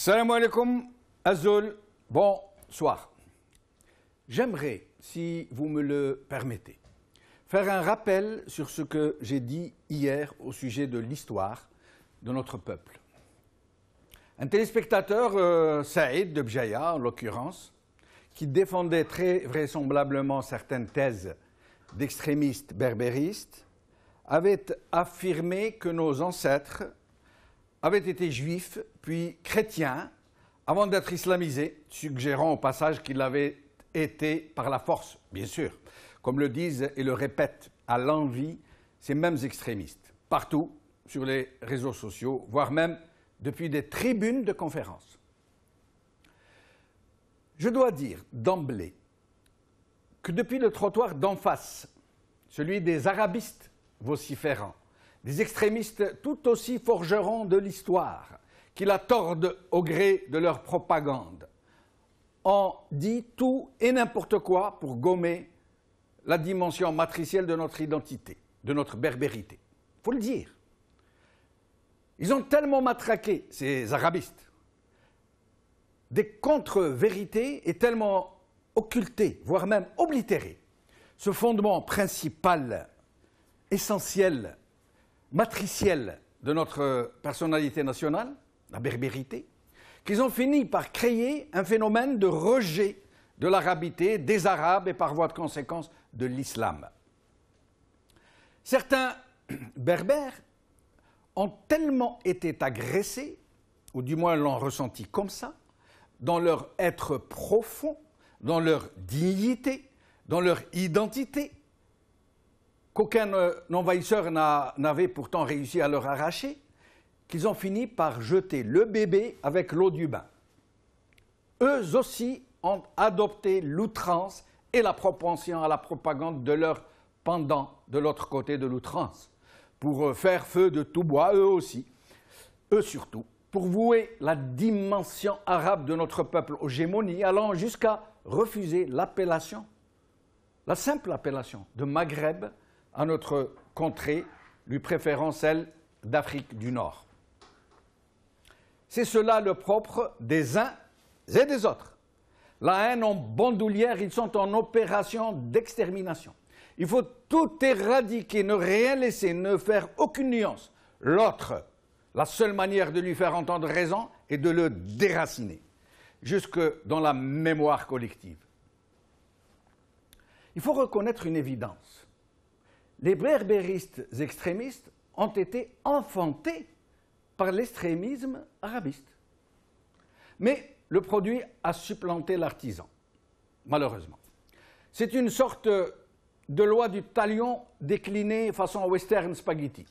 Salam alaikum, Azul, bonsoir. J'aimerais, si vous me le permettez, faire un rappel sur ce que j'ai dit hier au sujet de l'histoire de notre peuple. Un téléspectateur, Saïd de Bjaya en l'occurrence, qui défendait très vraisemblablement certaines thèses d'extrémistes berbéristes, avait affirmé que nos ancêtres avaient été juifs, puis chrétiens, avant d'être islamisés, suggérant au passage qu'ils l'avaient été par la force, bien sûr, comme le disent et le répètent à l'envi ces mêmes extrémistes, partout sur les réseaux sociaux, voire même depuis des tribunes de conférences. Je dois dire d'emblée que depuis le trottoir d'en face, celui des arabistes vociférants, des extrémistes tout aussi forgerons de l'histoire, qui la tordent au gré de leur propagande, ont dit tout et n'importe quoi pour gommer la dimension matricielle de notre identité, de notre berbérité. Il faut le dire. Ils ont tellement matraqué, ces arabistes, des contre-vérités et tellement occulté, voire même oblitéré, ce fondement principal, essentiel, matriciel de notre personnalité nationale, la berbérité, qu'ils ont fini par créer un phénomène de rejet de l'arabité, des Arabes et par voie de conséquence de l'islam. Certains berbères ont tellement été agressés, ou du moins l'ont ressenti comme ça, dans leur être profond, dans leur dignité, dans leur identité, qu'aucun envahisseur n'avait pourtant réussi à leur arracher, qu'ils ont fini par jeter le bébé avec l'eau du bain. Eux aussi ont adopté l'outrance et la propension à la propagande de leur pendant de l'autre côté de l'outrance, pour faire feu de tout bois, eux aussi, eux surtout, pour vouer la dimension arabe de notre peuple aux gémonies, allant jusqu'à refuser l'appellation, la simple appellation de Maghreb à notre contrée, lui préférant celle d'Afrique du Nord. C'est cela le propre des uns et des autres. La haine en bandoulière, ils sont en opération d'extermination. Il faut tout éradiquer, ne rien laisser, ne faire aucune nuance. L'autre, la seule manière de lui faire entendre raison est de le déraciner, jusque dans la mémoire collective. Il faut reconnaître une évidence. Les berbéristes extrémistes ont été enfantés par l'extrémisme arabiste. Mais le produit a supplanté l'artisan, malheureusement. C'est une sorte de loi du talion déclinée façon western spaghetti.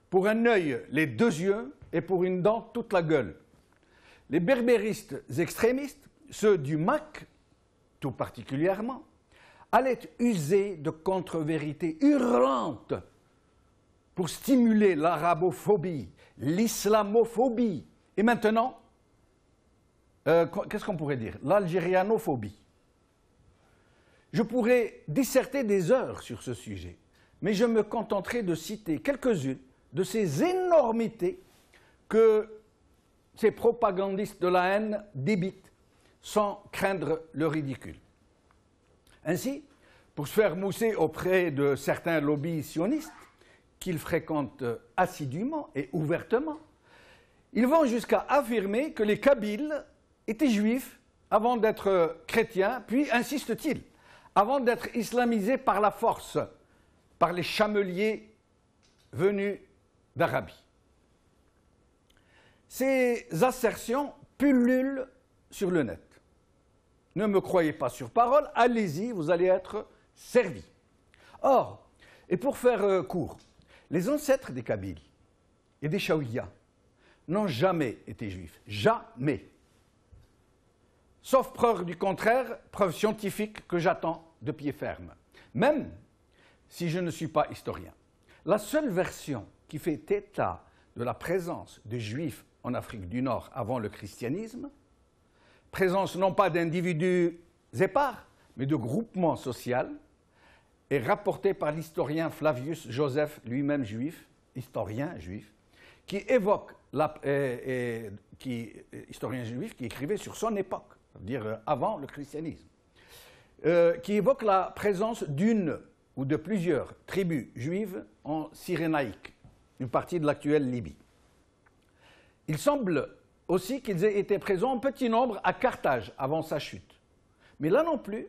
Pour un œil, les deux yeux, et pour une dent, toute la gueule. Les berbéristes extrémistes, ceux du MAC, tout particulièrement, allaient user de contre-vérités hurlantes pour stimuler l'arabophobie, l'islamophobie, et maintenant, qu'est-ce qu'on pourrait dire? L'algérianophobie. Je pourrais disserter des heures sur ce sujet, mais je me contenterai de citer quelques-unes de ces énormités que ces propagandistes de la haine débitent sans craindre le ridicule. Ainsi, pour se faire mousser auprès de certains lobbies sionistes qu'ils fréquentent assidûment et ouvertement, ils vont jusqu'à affirmer que les Kabyles étaient juifs avant d'être chrétiens, puis, insistent-ils, avant d'être islamisés par la force, par les chameliers venus d'Arabie. Ces assertions pullulent sur le net. Ne me croyez pas sur parole, allez-y, vous allez être servis. Or, et pour faire court, les ancêtres des Kabyles et des Chaouïas n'ont jamais été juifs, jamais. Sauf preuve du contraire, preuve scientifique que j'attends de pied ferme, même si je ne suis pas historien. La seule version qui fait état de la présence de juifs en Afrique du Nord avant le christianisme, présence non pas d'individus épars, mais de groupements sociaux, est rapportée par l'historien Flavius Joseph, lui-même juif, historien juif, qui évoque historien juif qui écrivait sur son époque, c'est-à-dire avant le christianisme, qui évoque la présence d'une ou de plusieurs tribus juives en Cyrénaïque, une partie de l'actuelle Libye. Il semble aussi qu'ils aient été présents en petit nombre à Carthage avant sa chute. Mais là non plus,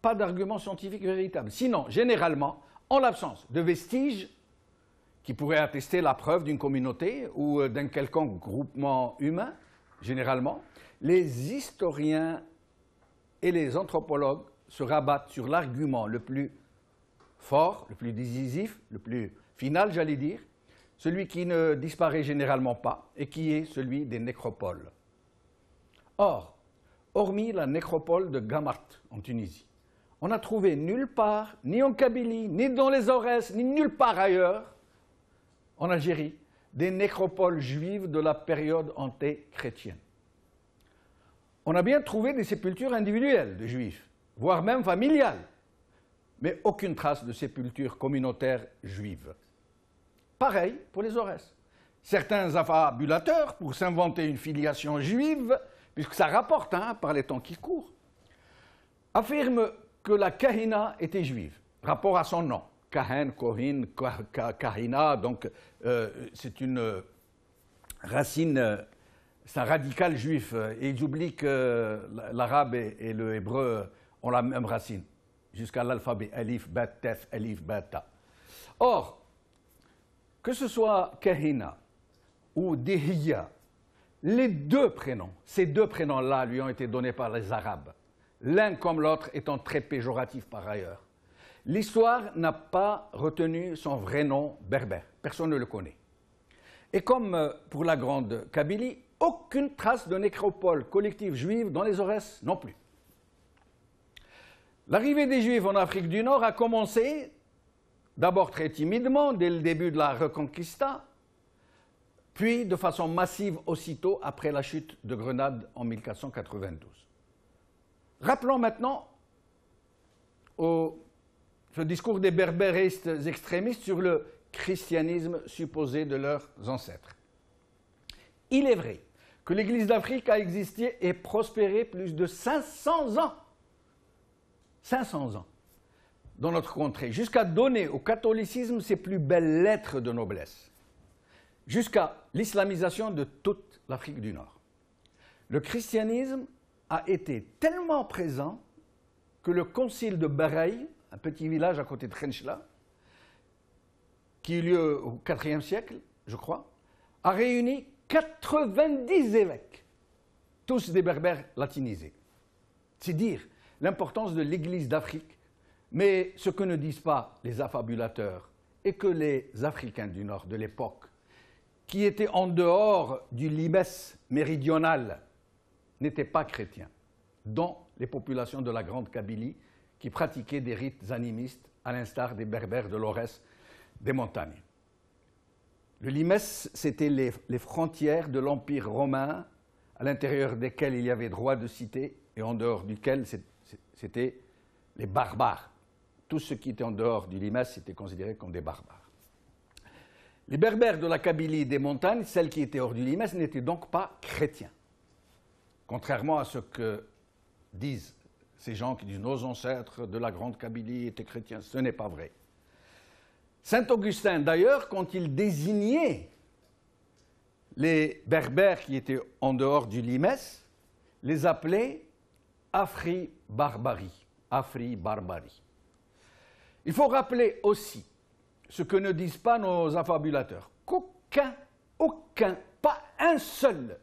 pas d'argument scientifique véritable. Sinon, généralement, en l'absence de vestiges qui pourraient attester la preuve d'une communauté ou d'un quelconque groupement humain, généralement, les historiens et les anthropologues se rabattent sur l'argument le plus fort, le plus décisif, le plus final, j'allais dire, celui qui ne disparaît généralement pas et qui est celui des nécropoles. Or, hormis la nécropole de Gamart en Tunisie, on n'a trouvé nulle part, ni en Kabylie, ni dans les Aurès, ni nulle part ailleurs, en Algérie, des nécropoles juives de la période anté-chrétienne. On a bien trouvé des sépultures individuelles de juifs, voire même familiales, mais aucune trace de sépulture communautaire juive. Pareil pour les Aurès. Certains affabulateurs, pour s'inventer une filiation juive, puisque ça rapporte par les temps qui courent, affirment que la Kahina était juive, rapport à son nom. Kahen, Kohin, Kahina, donc c'est une racine, c'est un radical juif. Et ils oublient que l'arabe et le hébreu ont la même racine, jusqu'à l'alphabet, alif, bet, tef, alif, beta. Or, que ce soit Kahina ou Dehiya, les deux prénoms, ces deux prénoms-là lui ont été donnés par les Arabes, l'un comme l'autre étant très péjoratif par ailleurs. L'histoire n'a pas retenu son vrai nom berbère, personne ne le connaît. Et comme pour la Grande Kabylie, aucune trace de nécropole collective juive dans les Aurès non plus. L'arrivée des Juifs en Afrique du Nord a commencé, d'abord très timidement, dès le début de la Reconquista, puis de façon massive aussitôt après la chute de Grenade en 1492. Rappelons maintenant ce discours des berbéristes extrémistes sur le christianisme supposé de leurs ancêtres. Il est vrai que l'Église d'Afrique a existé et prospéré plus de 500 ans. 500 ans dans notre contrée, jusqu'à donner au catholicisme ses plus belles lettres de noblesse, jusqu'à l'islamisation de toute l'Afrique du Nord. Le christianisme a été tellement présent que le concile de Bareilles, un petit village à côté de Khenchla, qui eut lieu au IVe siècle, je crois, a réuni 90 évêques, tous des berbères latinisés. C'est dire l'importance de l'Église d'Afrique, mais ce que ne disent pas les affabulateurs est que les Africains du Nord de l'époque, qui étaient en dehors du limès méridional, n'étaient pas chrétiens, dont les populations de la Grande Kabylie qui pratiquaient des rites animistes, à l'instar des berbères de l'Aurès des montagnes. Le limès, c'était les frontières de l'Empire romain, à l'intérieur desquelles il y avait droit de cité, et en dehors duquel c'était les barbares. Tout ce qui était en dehors du limès était considéré comme des barbares. Les berbères de la Kabylie des montagnes, celles qui étaient hors du limès, n'étaient donc pas chrétiens. Contrairement à ce que disent ces gens qui disent « nos ancêtres de la Grande Kabylie étaient chrétiens », ce n'est pas vrai. Saint Augustin, d'ailleurs, quand il désignait les berbères qui étaient en dehors du limès, les appelait Afri Barbarie. Afri Barbarie. Il faut rappeler aussi ce que ne disent pas nos affabulateurs, qu'aucun, pas un seul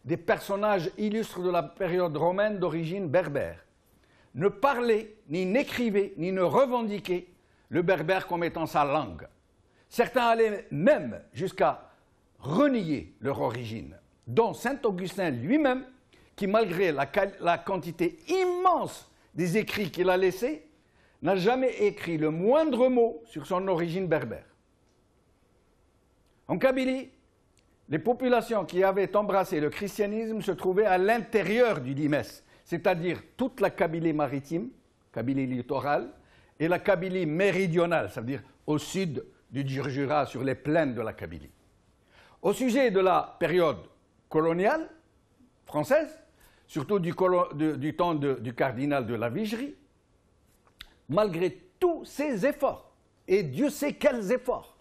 des personnages illustres de la période romaine d'origine berbère ne parlait, ni n'écrivait, ni ne revendiquait le berbère comme étant sa langue. Certains allaient même jusqu'à renier leur origine, dont saint Augustin lui-même, qui malgré la quantité immense des écrits qu'il a laissés, n'a jamais écrit le moindre mot sur son origine berbère. En Kabylie, les populations qui avaient embrassé le christianisme se trouvaient à l'intérieur du limès, c'est-à-dire toute la Kabylie maritime, Kabylie littorale, et la Kabylie méridionale, c'est-à-dire au sud du Jura, sur les plaines de la Kabylie. Au sujet de la période coloniale française, surtout du temps du cardinal de la Vigerie, malgré tous ses efforts, et Dieu sait quels efforts,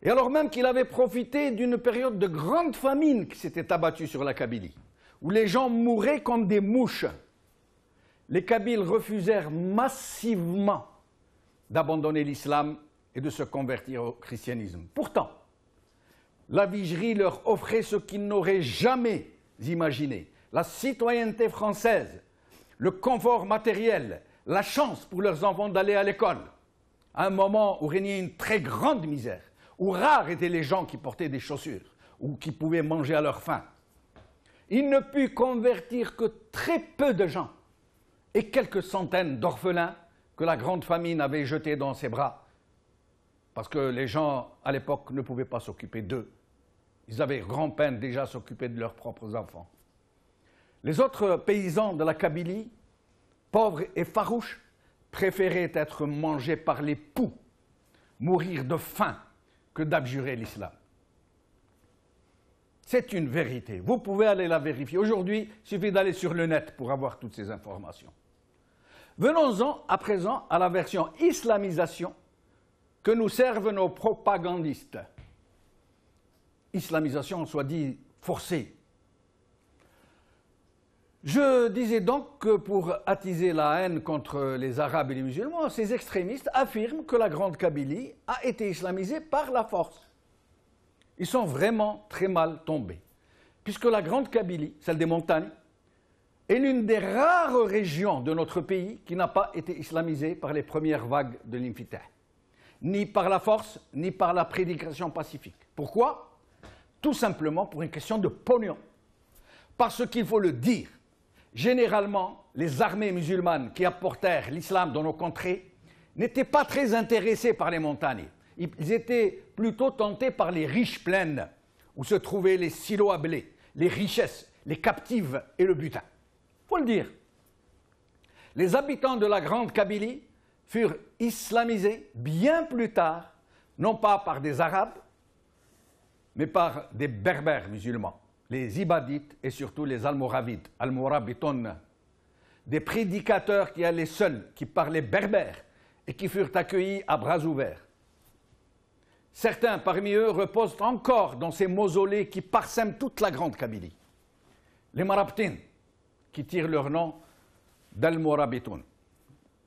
et alors même qu'il avait profité d'une période de grande famine qui s'était abattue sur la Kabylie, où les gens mouraient comme des mouches, les Kabyles refusèrent massivement d'abandonner l'islam et de se convertir au christianisme. Pourtant, la Vigerie leur offrait ce qu'ils n'auraient jamais imaginé, la citoyenneté française, le confort matériel, la chance pour leurs enfants d'aller à l'école, à un moment où régnait une très grande misère, où rares étaient les gens qui portaient des chaussures ou qui pouvaient manger à leur faim. Il ne put convertir que très peu de gens et quelques centaines d'orphelins que la grande famine avait jetés dans ses bras, parce que les gens, à l'époque, ne pouvaient pas s'occuper d'eux. Ils avaient grand-peine déjà à s'occuper de leurs propres enfants. Les autres paysans de la Kabylie, pauvres et farouches, préféraient être mangés par les poux, mourir de faim, que d'abjurer l'islam. C'est une vérité. Vous pouvez aller la vérifier. Aujourd'hui, il suffit d'aller sur le net pour avoir toutes ces informations. Venons-en à présent à la version islamisation que nous servent nos propagandistes. Islamisation, soit dit, forcée. Je disais donc que pour attiser la haine contre les Arabes et les musulmans, ces extrémistes affirment que la Grande Kabylie a été islamisée par la force. Ils sont vraiment très mal tombés, puisque la Grande Kabylie, celle des montagnes, est l'une des rares régions de notre pays qui n'a pas été islamisée par les premières vagues de l'infitah, ni par la force, ni par la prédication pacifique. Pourquoi? Tout simplement pour une question de pognon. Parce qu'il faut le dire, généralement, les armées musulmanes qui apportèrent l'islam dans nos contrées n'étaient pas très intéressés par les montagnes. Ils étaient plutôt tentés par les riches plaines où se trouvaient les silos à blé, les richesses, les captives et le butin. Il faut le dire. Les habitants de la Grande Kabylie furent islamisés bien plus tard, non pas par des Arabes, mais par des Berbères musulmans, les Ibadites et surtout les Almoravides, Almorabitoun, des prédicateurs qui allaient seuls, qui parlaient berbère et qui furent accueillis à bras ouverts. Certains parmi eux reposent encore dans ces mausolées qui parsèment toute la Grande Kabylie. Les Marabtines, qui tirent leur nom d'Al-Morabitoun.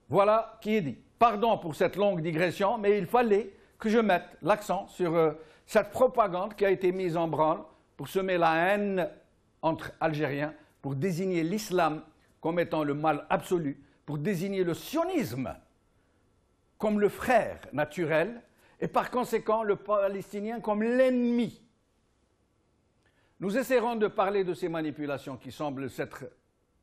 Voilà qui est dit. Pardon pour cette longue digression, mais il fallait que je mette l'accent sur cette propagande qui a été mise en branle pour semer la haine entre Algériens, pour désigner l'islam comme étant le mal absolu, pour désigner le sionisme comme le frère naturel, et par conséquent le palestinien comme l'ennemi. Nous essaierons de parler de ces manipulations qui semblent s'être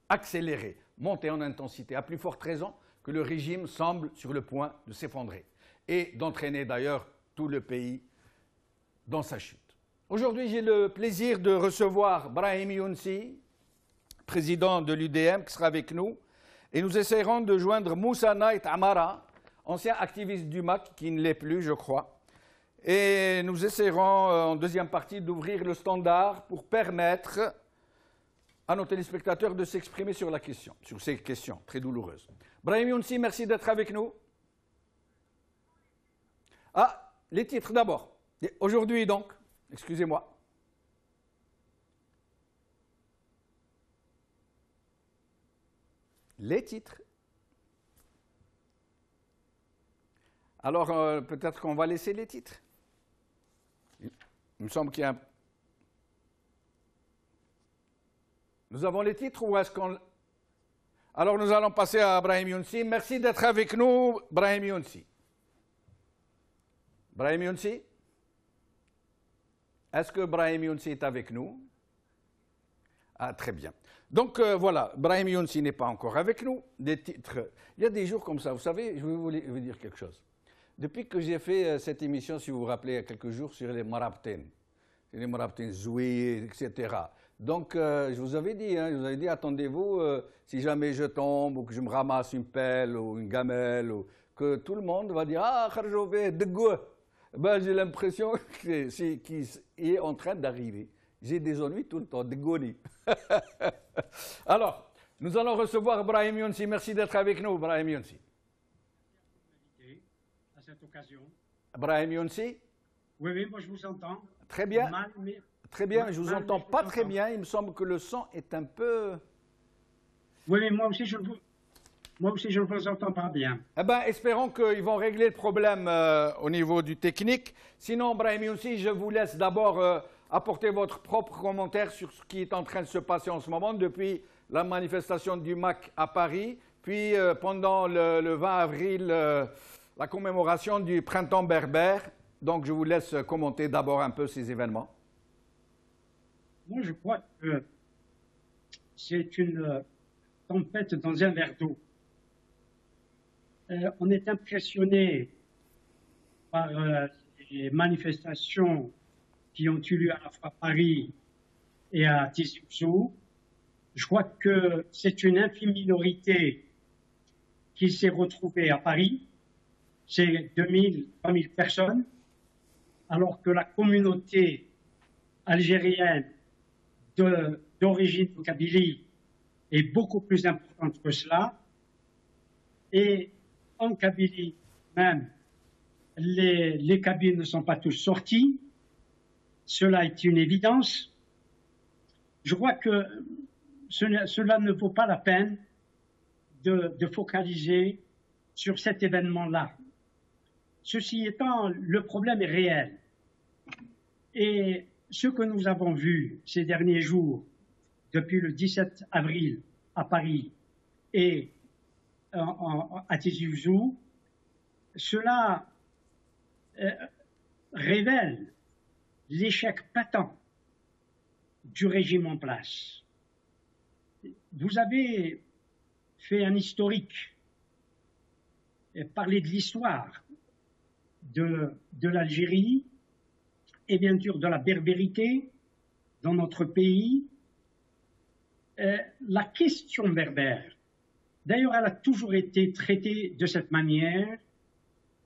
accélérées, montées en intensité, à plus forte raison que le régime semble sur le point de s'effondrer, et d'entraîner d'ailleurs tout le pays dans sa chute. Aujourd'hui, j'ai le plaisir de recevoir Brahim Younsi, président de l'UDM, qui sera avec nous, et nous essaierons de joindre Moussa Naït Amara, ancien activiste du MAC, qui ne l'est plus, je crois. Et nous essaierons, en deuxième partie, d'ouvrir le standard pour permettre à nos téléspectateurs de s'exprimer sur ces questions très douloureuses. Brahim Younsi, merci d'être avec nous. Ah, les titres d'abord. Aujourd'hui, donc, excusez-moi. Les titres. Alors, peut-être qu'on va laisser les titres. Il me semble qu'il y a un... Nous avons les titres ou est-ce qu'on... Alors, nous allons passer à Brahim Younsi. Merci d'être avec nous, Brahim Younsi. Brahim Younsi? Est-ce que Brahim Younsi est avec nous? Ah, très bien. Donc, voilà, Brahim Younsi n'est pas encore avec nous. Des titres... Il y a des jours comme ça, vous savez, je vais vous dire quelque chose. Depuis que j'ai fait cette émission, si vous vous rappelez, il y a quelques jours, sur les Marabtines Zoui, etc. Donc, je vous avais dit, attendez-vous, si jamais je tombe ou que je me ramasse une pelle ou une gamelle, ou que tout le monde va dire « Ah, Kharjové, Degoué !» Ben, j'ai l'impression que c'est qu'il est en train d'arriver. J'ai des ennuis tout le temps, des gonis. Alors, nous allons recevoir Brahim Younsi. Merci d'être avec nous, Brahim Younsi. À cette occasion. Brahim Younsi? Oui, oui, moi je vous entends. Très bien. Mal, mais... Très bien, je vous entends pas très bien. Il me semble que le son est un peu... Oui, mais moi aussi je ne vous entends pas bien. Eh bien, espérons qu'ils vont régler le problème au niveau du technique. Sinon, Brahim Younsi, je vous laisse d'abord apporter votre propre commentaire sur ce qui est en train de se passer en ce moment depuis la manifestation du MAC à Paris, puis pendant le 20 avril, la commémoration du printemps berbère. Donc, je vous laisse commenter d'abord un peu ces événements. Moi, je crois que c'est une tempête dans un verre d'eau. On est impressionné par les manifestations qui ont eu lieu à la fois à Paris et à Tizi Ouzou. Je crois que c'est une infime minorité qui s'est retrouvée à Paris. C'est 2000, 3000 personnes, alors que la communauté algérienne d'origine Kabylie est beaucoup plus importante que cela. Et en Kabylie même, les Kabyles ne sont pas tous sortis. Cela est une évidence. Je crois que cela ne vaut pas la peine de focaliser sur cet événement-là. Ceci étant, le problème est réel. Et ce que nous avons vu ces derniers jours, depuis le 17 avril à Paris et à Tizi Ouzou, cela révèle l'échec patent du régime en place. Vous avez fait un historique et parlé de l'histoire de l'Algérie et bien sûr de la berbérité dans notre pays. La question berbère, d'ailleurs, elle a toujours été traitée de cette manière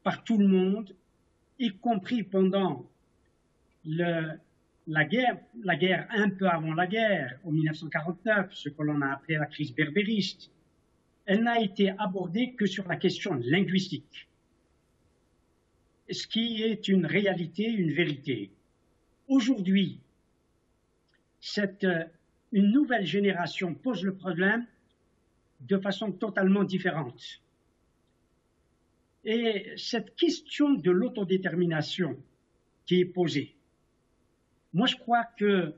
par tout le monde, y compris pendant la guerre un peu avant la guerre, en 1949, ce que l'on a appelé la crise berbériste. Elle n'a été abordée que sur la question linguistique, ce qui est une réalité, une vérité. Aujourd'hui, une nouvelle génération pose le problème de façon totalement différente. Et cette question de l'autodétermination qui est posée, moi je crois que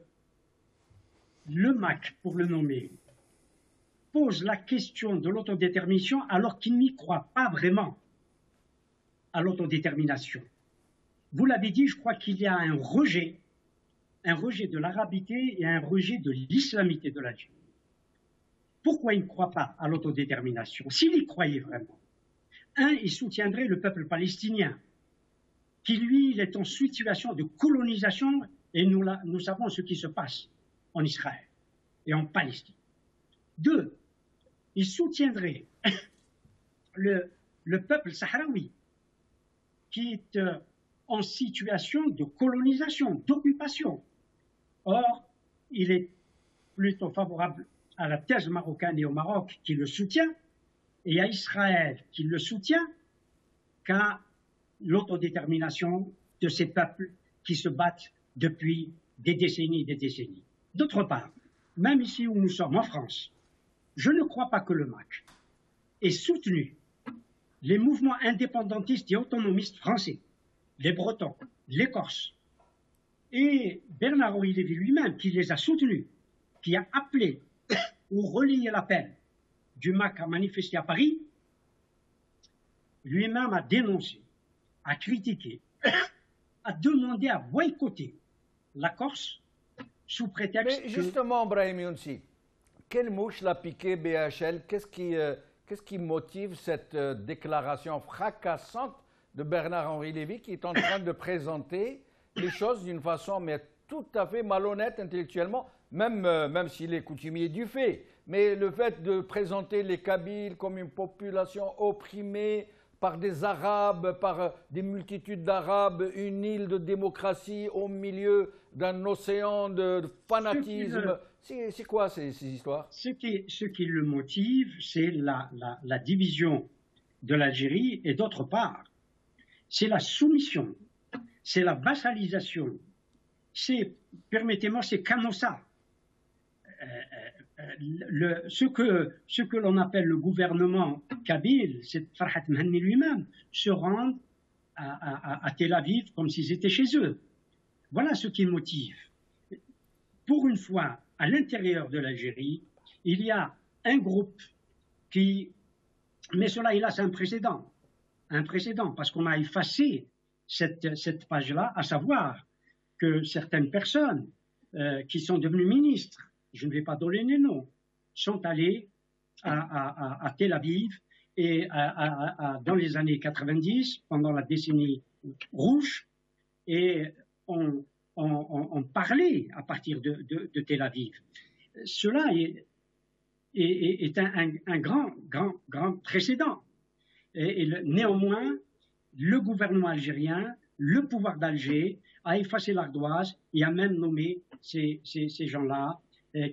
le MAC, pour le nommer, pose la question de l'autodétermination alors qu'il n'y croit pas vraiment à l'autodétermination. Vous l'avez dit, je crois qu'il y a un rejet de l'arabité et un rejet de l'islamité de l'Algérie. Pourquoi il ne croit pas à l'autodétermination? S'il y croyait vraiment, il soutiendrait le peuple palestinien, qui lui, il est en situation de colonisation, et nous savons ce qui se passe en Israël et en Palestine. 2, il soutiendrait le peuple sahraoui, qui est en situation de colonisation, d'occupation. Or, il est plutôt favorable à la thèse marocaine et au Maroc qui le soutient, et à Israël qui le soutient, qu'à l'autodétermination de ces peuples qui se battent depuis des décennies et des décennies. D'autre part, même ici où nous sommes en France, je ne crois pas que le MAC ait soutenu les mouvements indépendantistes et autonomistes français, les Bretons, les Corses, et Bernard-Henri Lévy lui-même, qui les a soutenus, qui a appelé ou relayé l'appel du MAC à manifester à Paris, lui-même a dénoncé, a critiqué, a demandé à boycotter la Corse sous prétexte Mais justement, Brahim Younsi, quelle mouche l'a piqué BHL? Qu'est-ce qui motive cette déclaration fracassante de Bernard-Henri Lévy qui est en train de présenter les choses d'une façon mais tout à fait malhonnête intellectuellement, même s'il est coutumier du fait. Mais le fait de présenter les Kabyles comme une population opprimée par des Arabes, par des multitudes d'Arabes, une île de démocratie au milieu d'un océan de fanatisme. C'est quoi ces histoires? Ce qui le motive, c'est la division de l'Algérie et d'autre part, c'est la soumission, c'est la vassalisation, c'est, permettez-moi, c'est Canossa. Ce que l'on appelle le gouvernement kabyle, c'est Farhat Mhenni lui-même, se rendent à Tel Aviv comme s'ils étaient chez eux. Voilà ce qui motive. Pour une fois, à l'intérieur de l'Algérie, il y a un groupe qui... Mais cela, hélas, c'est un précédent, parce qu'on a effacé cette page-là, à savoir que certaines personnes qui sont devenues ministres, je ne vais pas donner les noms, sont allées à Tel Aviv et dans les années 90, pendant la décennie rouge, et on parlait à partir de Tel Aviv. Cela est un grand précédent. Et néanmoins, le gouvernement algérien, le pouvoir d'Alger, a effacé l'ardoise et a même nommé ces gens-là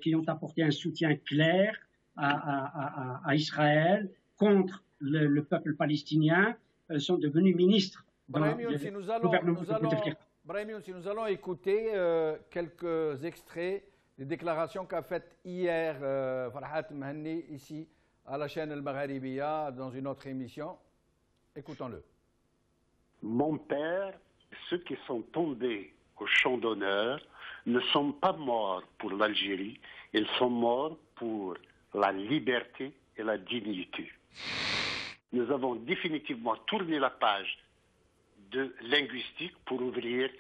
qui ont apporté un soutien clair à Israël contre le peuple palestinien, sont devenus ministres. Brahim Younsi, nous allons écouter quelques extraits des déclarations qu'a faites hier Farhat Mhenni ici à la chaîne El Magharibiya dans une autre émission. Écoutons-le. Mon père, ceux qui sont tombés au champ d'honneur ne sont pas morts pour l'Algérie, ils sont morts pour la liberté et la dignité. Nous avons définitivement tourné la page de linguistique pour ouvrir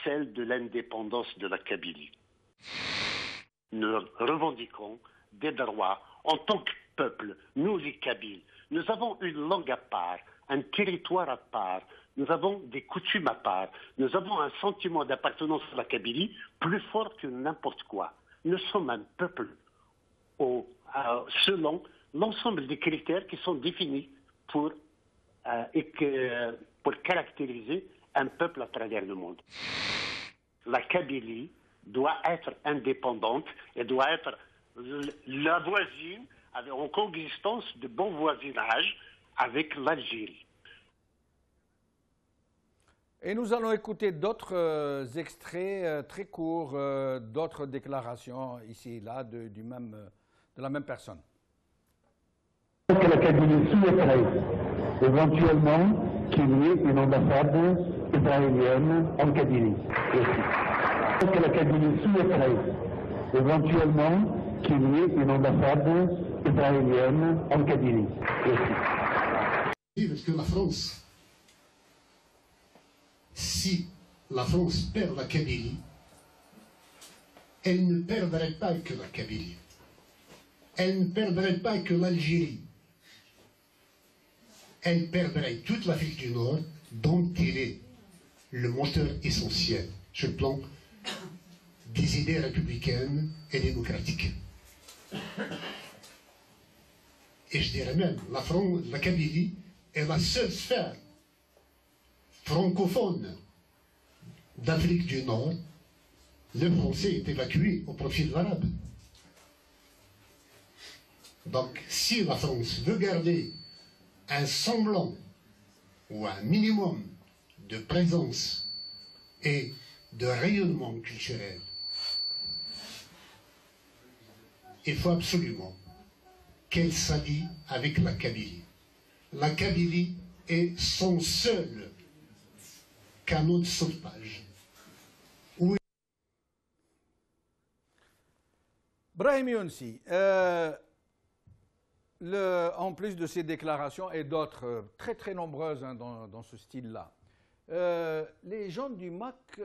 celle de l'indépendance de la Kabylie. Nous revendiquons des droits en tant que peuple, nous les Kabyles. Nous avons une langue à part, un territoire à part, nous avons des coutumes à part, nous avons un sentiment d'appartenance à la Kabylie plus fort que n'importe quoi. Nous sommes un peuple selon l'ensemble des critères qui sont définis pour caractériser un peuple à travers le monde. La Kabylie doit être indépendante et doit être la voisine en coexistence de bon voisinage avec l'Algérie. Et nous allons écouter d'autres extraits très courts, d'autres déclarations ici et là de la même personne. Que la Kabylie souhaiterait éventuellement qu'il y ait une ambassade israélienne en Kabylie. Que la Kabylie souhaiterait éventuellement qu'il y ait une ambassade israélienne en Kabylie. Parce que la France, si la France perd la Kabylie, elle ne perdrait pas que la Kabylie. Elle ne perdrait pas que l'Algérie. Elle perdrait toute l'Afrique du Nord, dont elle est le moteur essentiel sur le plan des idées républicaines et démocratiques. Et je dirais même, la Kabylie est la seule sphère francophone d'Afrique du Nord. Le français est évacué au profit de l'arabe. Donc, si la France veut garder un semblant ou un minimum de présence et de rayonnement culturel, il faut absolument qu'elle s'allie avec la Kabylie. La Kabylie est son seul canot de sauvetage. Brahim Younsi, en plus de ces déclarations et d'autres très très nombreuses dans ce style-là, les gens du MAC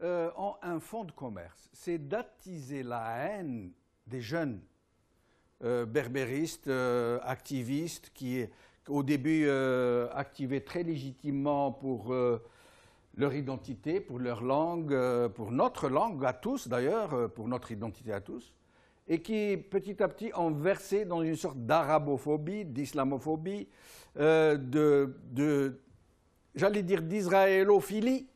ont un fonds de commerce. C'est d'attiser la haine des jeunes berbéristes, activistes, qui au début activaient très légitimement pour leur identité, pour leur langue, pour notre langue à tous d'ailleurs, pour notre identité à tous, et qui petit à petit ont versé dans une sorte d'arabophobie, d'islamophobie, j'allais dire, d'israélophilie,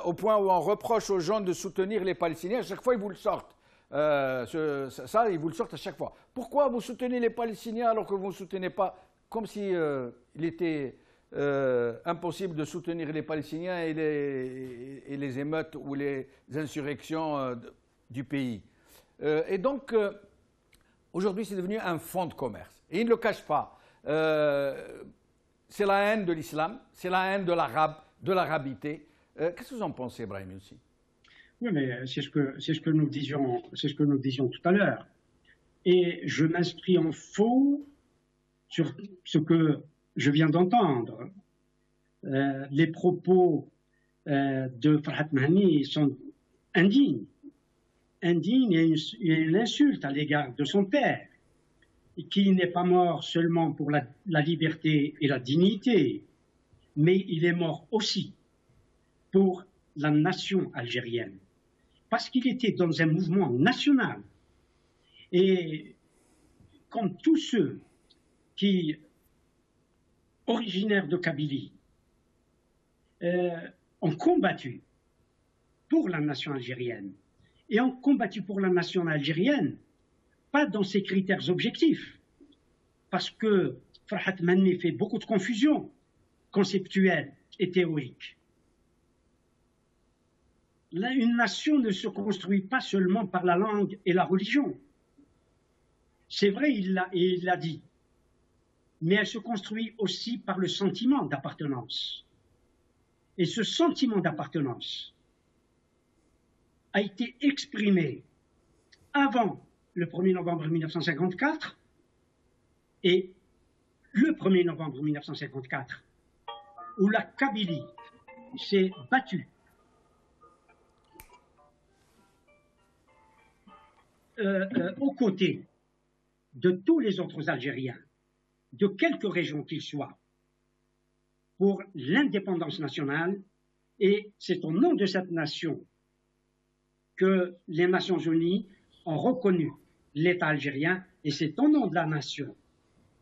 au point où on reproche aux gens de soutenir les Palestiniens. À chaque fois, ils vous le sortent. Ça, ils vous le sortent à chaque fois. Pourquoi vous soutenez les Palestiniens alors que vous ne soutenez pas, comme si il était impossible de soutenir les Palestiniens et les émeutes ou les insurrections du pays. Et donc, aujourd'hui, c'est devenu un fonds de commerce. Et ils ne le cachent pas. C'est la haine de l'islam, c'est la haine de l'arabe, de l'arabité. Qu'est-ce que vous en pensez, Brahim aussi? Oui, mais c'est ce que nous disions tout à l'heure. Et je m'inscris en faux sur ce que je viens d'entendre. Les propos de Farhat Mahani sont indignes. Indignes et une insulte à l'égard de son père, qui n'est pas mort seulement pour la liberté et la dignité, mais il est mort aussi pour la nation algérienne, parce qu'il était dans un mouvement national. Et comme tous ceux qui, originaires de Kabylie, ont combattu pour la nation algérienne, et ont combattu pour la nation algérienne, pas dans ses critères objectifs, parce que Farhat Mahani fait beaucoup de confusion conceptuelle et théorique. Une nation ne se construit pas seulement par la langue et la religion. C'est vrai, il l'a dit, mais elle se construit aussi par le sentiment d'appartenance. Et ce sentiment d'appartenance a été exprimé avant le 1er novembre 1954 et le 1er novembre 1954, où la Kabylie s'est battue aux côtés de tous les autres Algériens, de quelque région qu'ils soient, pour l'indépendance nationale, et c'est au nom de cette nation que les Nations Unies ont reconnu l'État algérien, et c'est au nom de la nation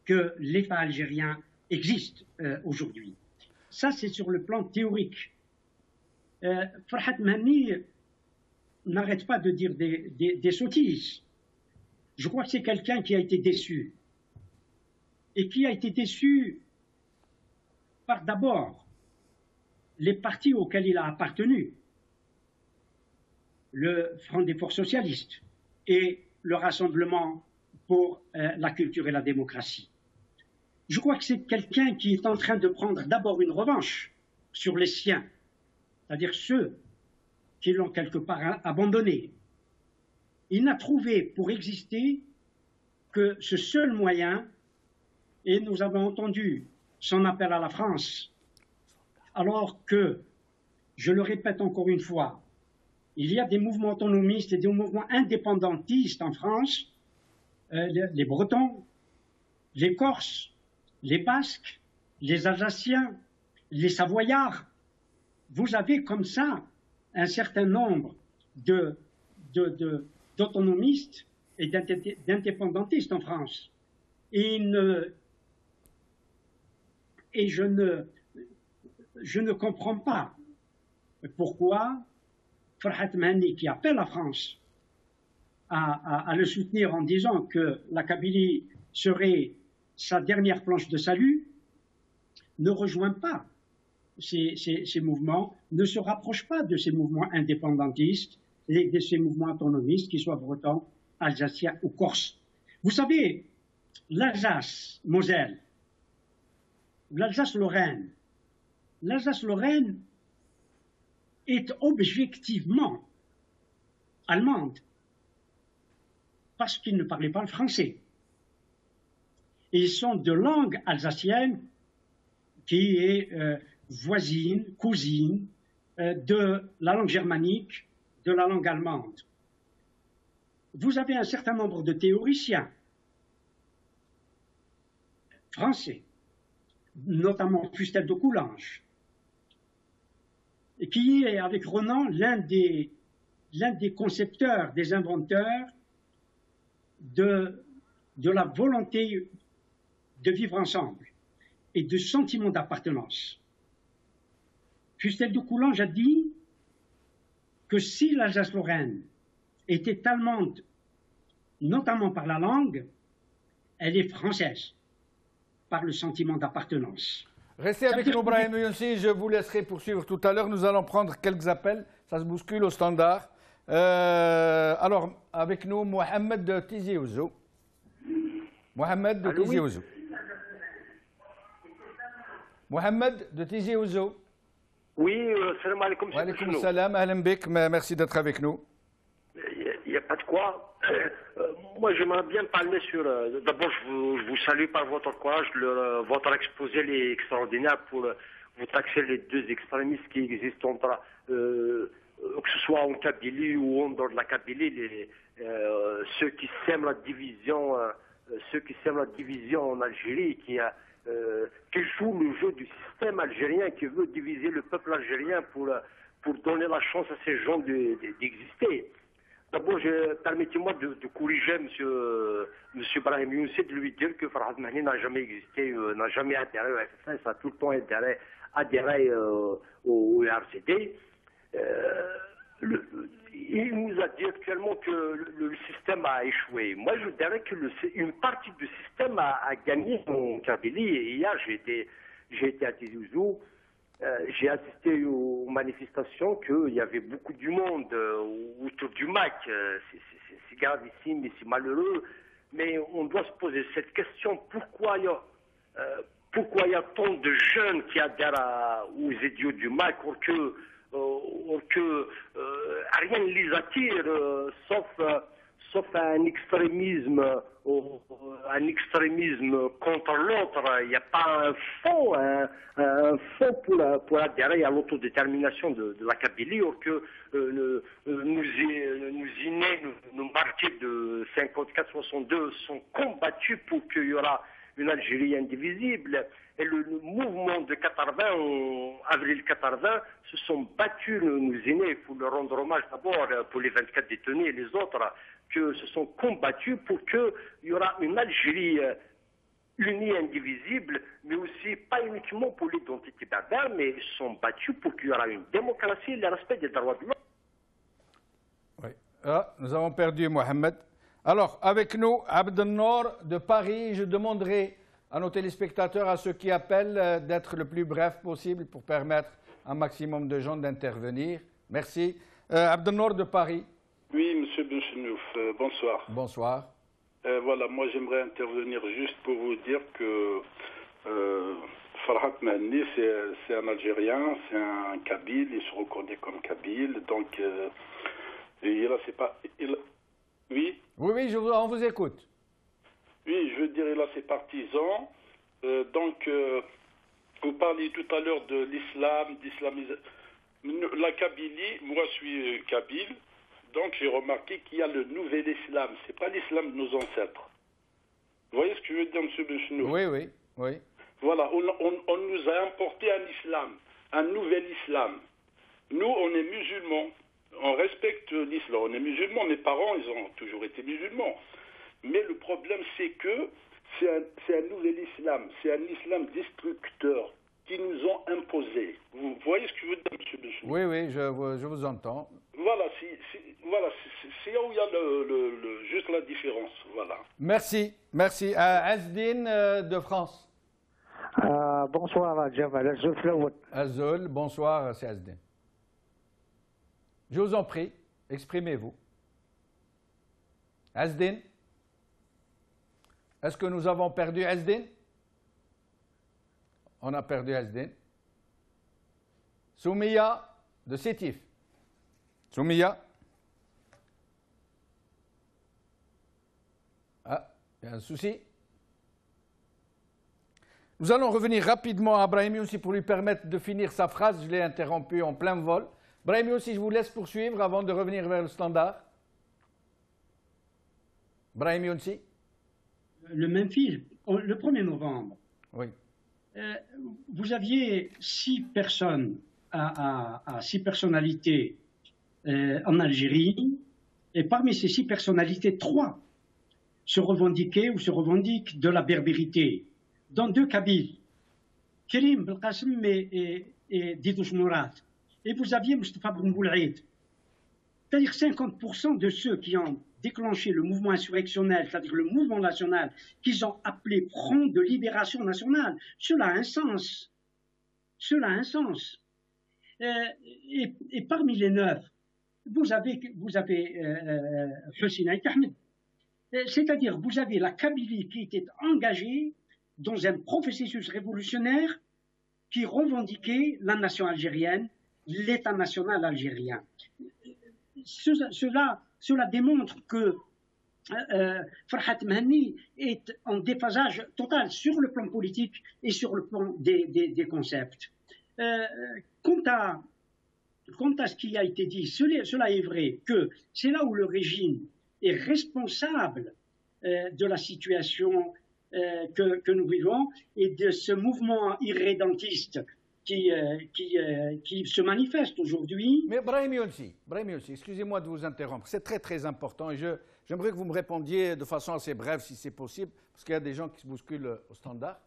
que l'État algérien existe aujourd'hui. Ça, c'est sur le plan théorique. Farhat Mahani n'arrête pas de dire des sottises. Je crois que c'est quelqu'un qui a été déçu. Et qui a été déçu par d'abord les partis auxquels il a appartenu. Le Front des Forces Socialistes et le Rassemblement pour la culture et la démocratie. Je crois que c'est quelqu'un qui est en train de prendre d'abord une revanche sur les siens, c'est-à-dire ceux qui l'ont quelque part abandonné. Il n'a trouvé pour exister que ce seul moyen, et nous avons entendu son appel à la France, alors que, je le répète encore une fois, il y a des mouvements autonomistes et des mouvements indépendantistes en France, les Bretons, les Corses, les Basques, les Alsaciens, les Savoyards. Vous avez comme ça un certain nombre d'autonomistes et d'indépendantistes en France. Et je ne comprends pas pourquoi Farhat Mahani, qui appelle la France à le soutenir en disant que la Kabylie serait sa dernière planche de salut, ne rejoint pas ces mouvements, ne se rapproche pas de ces mouvements indépendantistes et de ces mouvements autonomistes, qu'ils soient bretons, alsaciens ou corses. Vous savez, l'Alsace-Moselle, l'Alsace-Lorraine est objectivement allemande parce qu'ils ne parlaient pas le français. Et ils sont de langue alsacienne qui est voisine, cousine de la langue germanique, de la langue allemande. Vous avez un certain nombre de théoriciens français, notamment Fustel de Coulanges, qui est avec Renan l'un des concepteurs, des inventeurs de la volonté de vivre ensemble. et de sentiment d'appartenance. Fustel de Coulanges a dit que si l'Alsace-Lorraine était allemande, notamment par la langue, elle est française par le sentiment d'appartenance. Restez avec nous, Brahim Younsi, je vous laisserai poursuivre tout à l'heure. Nous allons prendre quelques appels, ça se bouscule au standard. Alors, avec nous, Mohamed de Tizi Ouzou. Mohamed de Tizi Ouzou. Mohamed de Tizi Ouzou. Oui, salam alaikum. Wa alaikum salam, ahlan bik, merci d'être avec nous. Il n'y a pas de quoi. Moi, j'aimerais bien parler sur... D'abord, je vous salue par votre courage. Votre exposé est extraordinaire pour vous taxer les deux extrémistes qui existent entre... que ce soit en Kabylie ou en dehors de la Kabylie, ceux qui sèment la division, en Algérie, qui jouent le jeu du système algérien, qui veut diviser le peuple algérien pour donner la chance à ces gens d'exister. D'abord, permettez-moi de corriger M. Brahim Younsi, de lui dire que Farhad Mahni n'a jamais existé, n'a jamais adhéré au FFS, a tout le temps adhéré au RCD. Il nous a dit actuellement que le système a échoué. Moi, je dirais que une partie du système a gagné en Kabylie. Et hier, j'ai été à Tizi Ouzou. J'ai assisté aux manifestations qu'il y avait beaucoup du monde autour du MAC. C'est gravissime et c'est malheureux. Mais on doit se poser cette question. Pourquoi il y a tant de jeunes qui adhèrent aux idiots du MAC or que rien ne les attire, sauf un extrémisme contre l'autre. Il n'y a pas un fond pour adhérer à l'autodétermination de la Kabylie, or que nos aînés, nos martyrs de 54-62 sont combattus pour qu'il y aura une Algérie indivisible. Et le mouvement de 80, en avril 80, se sont battus, nos aînés, il faut leur rendre hommage d'abord pour les 24 détenus et les autres, que se sont combattus pour qu'il y aura une Algérie unie, indivisible, mais aussi pas uniquement pour l'identité berbère, mais ils se sont battus pour qu'il y aura une démocratie et le respect des droits de l'homme. Oui. Ah, nous avons perdu Mohamed. Alors, avec nous, Abdelnour de Paris, je demanderai à nos téléspectateurs, à ceux qui appellent, d'être le plus bref possible pour permettre à un maximum de gens d'intervenir. Merci. Abdelnour de Paris. Oui, monsieur Benchenouf, bonsoir. Bonsoir. Voilà, moi j'aimerais intervenir juste pour vous dire que Farhad Mahni, c'est un Algérien, c'est un Kabyle, il se reconnaît comme Kabyle, donc Oui. Oui, on vous écoute. Oui, je veux dire, il a ses partisans. Vous parliez tout à l'heure de l'islam, d'islamisation. La Kabylie, moi je suis kabyle, donc j'ai remarqué qu'il y a le nouvel islam. C'est pas l'islam de nos ancêtres. Vous voyez ce que je veux dire, M. Benchenouf? Oui. Voilà, on nous a importé un islam, un nouvel islam. Nous, on est musulmans. On respecte l'islam. On est musulmans. Mes parents, ils ont toujours été musulmans. Mais le problème, c'est que c'est un nouvel islam. C'est un islam destructeur qui nous ont imposé. Vous voyez ce que je veux dire, M. Benchenouf? Oui, je vous entends. Voilà, c'est là où il y a juste la différence. Voilà. Merci. Azdine de France. Bonsoir, Jamal. Azul, bonsoir, c'est Azdine. Je vous en prie, exprimez-vous. Azdine? Est-ce que nous avons perdu Azdine? On a perdu Azdine. Soumia de Sétif. Soumia? Ah, il y a un souci. Nous allons revenir rapidement à Brahim Younsi pour lui permettre de finir sa phrase. Je l'ai interrompu en plein vol. Brahim Younsi, je vous laisse poursuivre avant de revenir vers le standard. Brahim Younsi. Le Memphis, le 1er novembre, Oui. Vous aviez 6 personnes à 6 personnalités en Algérie, et parmi ces 6 personnalités, 3 se revendiquaient ou se revendiquent de la berbérité, dont 2 Kabyles. Karim Belkacem et Didouche Mourad. Et vous aviez Mustafa Ben Boulaïd. C'est-à-dire 50% de ceux qui ont déclenché le mouvement insurrectionnel, c'est-à-dire le mouvement national, qu'ils ont appelé Front de libération nationale. Cela a un sens. Cela a un sens. Et parmi les 9, vous avez Hussein Aït Ahmed. C'est-à-dire, vous avez la Kabylie qui était engagée dans un processus révolutionnaire qui revendiquait la nation algérienne, l'État national algérien. Cela démontre que Farhat Mehani est en déphasage total sur le plan politique et sur le plan des concepts. Quant à ce qui a été dit, cela est vrai que c'est là où le régime est responsable de la situation que nous vivons et de ce mouvement irrédentiste qui se manifeste aujourd'hui. Mais Brahim Younsi, excusez-moi de vous interrompre, c'est très très important et j'aimerais que vous me répondiez de façon assez brève si c'est possible, parce qu'il y a des gens qui se bousculent au standard.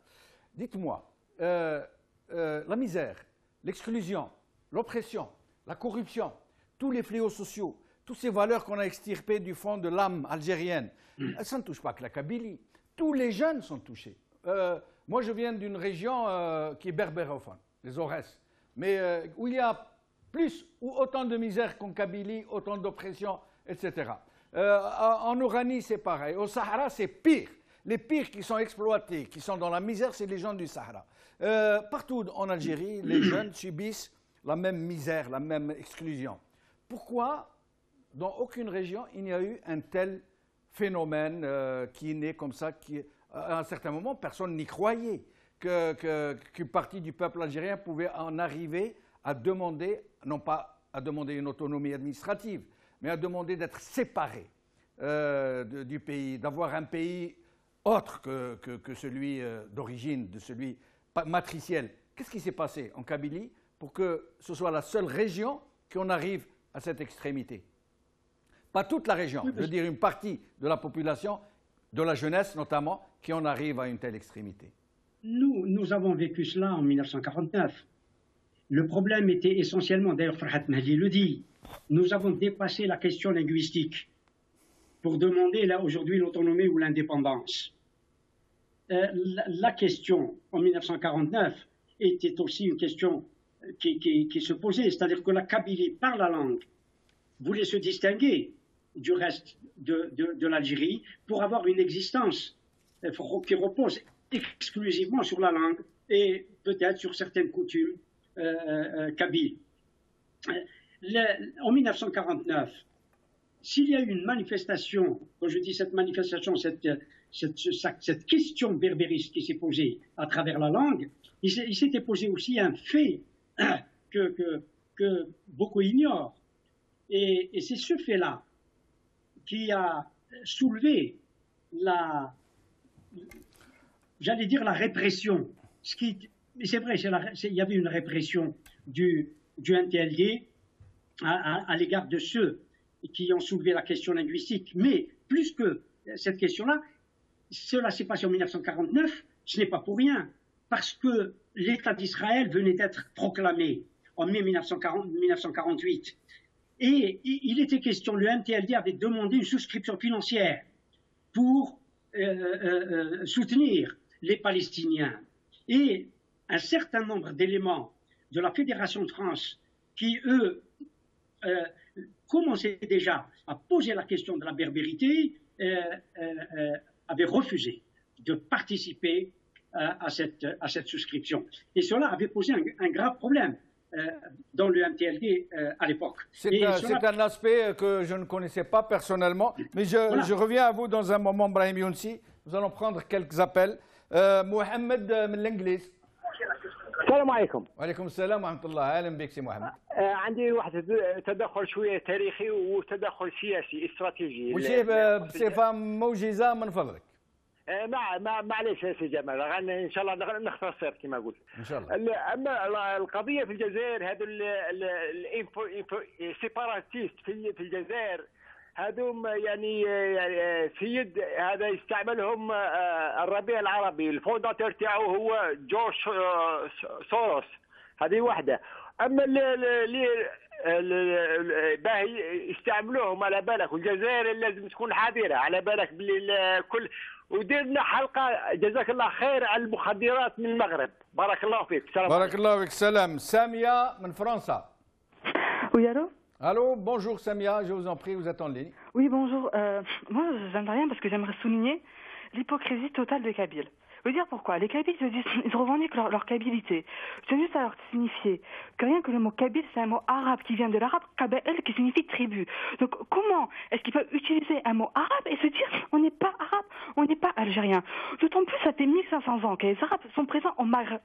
Dites-moi, la misère, l'exclusion, l'oppression, la corruption, tous les fléaux sociaux, toutes ces valeurs qu'on a extirpées du fond de l'âme algérienne, ça ne touche pas que la Kabylie. Tous les jeunes sont touchés. Moi, je viens d'une région qui est berbérophone, les Aurès, mais où il y a plus ou autant de misère qu'en Kabylie, autant d'oppression, etc. En Oranie, c'est pareil. Au Sahara, c'est pire. Les pires qui sont exploités, qui sont dans la misère, c'est les gens du Sahara. Partout en Algérie, les jeunes subissent la même misère, la même exclusion. Pourquoi, dans aucune région, il n'y a eu un tel phénomène qui est né comme ça, à un certain moment, personne n'y croyait qu'une partie du peuple algérien pouvait en arriver à demander, non pas à demander une autonomie administrative, mais à demander d'être séparé du pays, d'avoir un pays autre que celui d'origine, de celui matriciel. Qu'est-ce qui s'est passé en Kabylie pour que ce soit la seule région qu'on arrive à cette extrémité? Pas toute la région, je veux dire une partie de la population, de la jeunesse notamment, qui en arrive à une telle extrémité. Nous avons vécu cela en 1949. Le problème était essentiellement, d'ailleurs Farhat Mehdi le dit, nous avons dépassé la question linguistique pour demander là aujourd'hui l'autonomie ou l'indépendance. La question en 1949 était aussi une question qui se posait, c'est-à-dire que la Kabylie, par la langue, voulait se distinguer du reste de l'Algérie pour avoir une existence qui repose exclusivement sur la langue et peut-être sur certaines coutumes kabyles. En 1949, s'il y a eu une manifestation, quand je dis cette manifestation, cette question berbériste qui s'est posée à travers la langue, il s'était posé aussi un fait que beaucoup ignorent. Et c'est ce fait-là qui a soulevé j'allais dire la répression. C'est vrai, il y avait une répression du NTLD à l'égard de ceux qui ont soulevé la question linguistique. Mais plus que cette question-là, cela s'est passé en 1949, ce n'est pas pour rien, parce que l'État d'Israël venait d'être proclamé en mai 1948. Et il était question, le NTLD avait demandé une souscription financière pour soutenir les Palestiniens. Et un certain nombre d'éléments de la Fédération de France qui, eux, commençaient déjà à poser la question de la berbérité, avaient refusé de participer à cette souscription. Et cela avait posé un grave problème dans le MTLD à l'époque. C'est un aspect que je ne connaissais pas personnellement, mais je reviens à vous dans un moment, Brahim Younsi. Nous allons prendre quelques appels. Mohamed من الانجليز. السلام عليكم. وعليكم السلام ورحمة الله. أهلا بك سي محمد. عندي واحد تدخل شوية تاريخي وتدخل سياسي استراتيجي. وشيء بصفة موجزة من فضلك. معليش يا سي جمال، ان شاء الله نختصر كما قلت. ان شاء الله. اما القضيه في الجزائر، هذا السيباراتيست في الجزائر هذوم يعني سيد هذا يستعملهم الربيع العربي، الفونداتور تاعو هو جورج سوروس. هذه واحده. اما اللي باهي يستعملوهم على بالك، والجزائر لازم تكون حذره على بالك باللي كل. وديرنا حلقه جزاك الله خير على المخدرات من المغرب. بارك الله فيك. سلام. بارك الله فيك. سلام. سامية من فرنسا. Oui, allô? Allô, bonjour Samia, je vous en prie, vous êtes en ligne. Oui, bonjour. Moi, j'interviens parce que j'aimerais souligner l'hypocrisie totale des Kabyles. Je veux dire pourquoi. Les Kabyles, ils revendiquent leur kabyléité. Je tiens juste à leur signifier que rien que le mot Kabyle, c'est un mot arabe qui vient de l'arabe Kaba'el, qui signifie tribu. Donc comment est-ce qu'ils peuvent utiliser un mot arabe et se dire on n'est pas arabe, on n'est pas algérien? D'autant plus, ça fait 1500 ans que les Arabes sont présents au Maghreb,